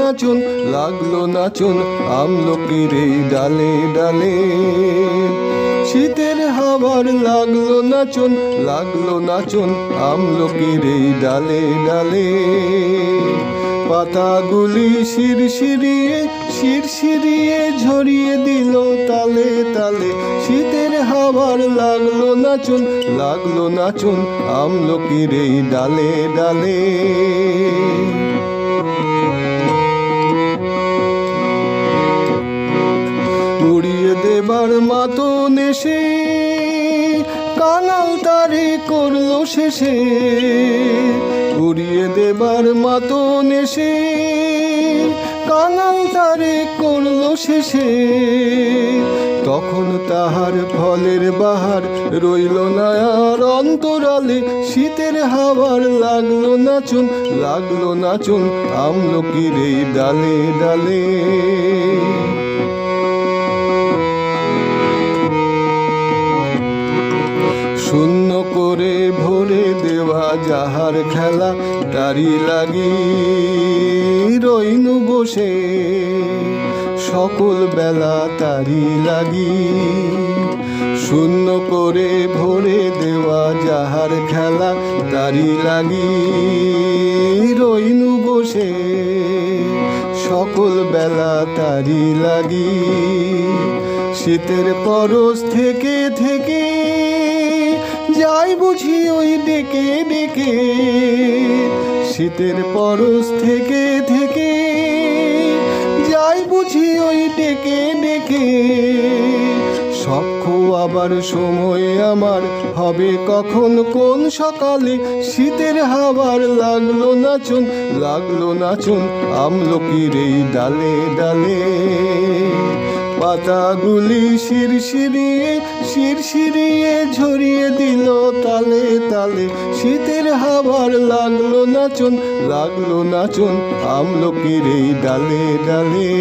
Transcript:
নাচন, লাগলো নাচন আমলকির এই ডালে ডালে। শীতের হাওয়ার লাগলো নাচন, লাগলো নাচন আমলকির এই ডালে ডালে। পাতাগুলি শিরশিরিয়ে শিরশিরিয়ে ঝরিয়ে দিল তালে তালে। শীতের হাওয়ার লাগলো নাচন, লাগলো নাচন আমলকির এই ডালে ডালে। উড়িয়ে দেবার মাতন এসে কাঙাল তারে করলো শেষে। উড়িয়ে দেবার মাতন এসে কাঙাল তারে করলো শেষে। তখন তাহার ফলের বাহার রইল না আর অন্তরালে। শীতের হাওয়ার লাগলো নাচন, লাগলো নাচন আমলকির এই ডালে ডালে। শূন্য করে ভরে দেওয়া যাহার খেলা, তারি লাগি রইনু বসে সকল বেলা তারি লাগি। শূন্য করে ভরে দেওয়া যাহার খেলা, তারি লাগি রইনু বসে সকল বেলা তারি লাগি। শীতের পরশ থেকে থেকে যাই বুঝি ওই ডেকে ডেকে। শীতের পরশ থেকে থেকে যাই বুঝি ওই ডেকে ডেকে। সব খোয়াবার সময় আমার হবে কখন কোন সকালে। শীতের হাওয়ার লাগলো নাচন, লাগলো নাচন আমলকির এই ডালে ডালে। পাতাগুলি শিরশিরিয়ে শিরশিরিয়ে ঝরিয়ে দিল তালে তালে। শীতের হাওয়ার লাগলো নাচন, লাগলো নাচন আমলকির এই ডালে ডালে।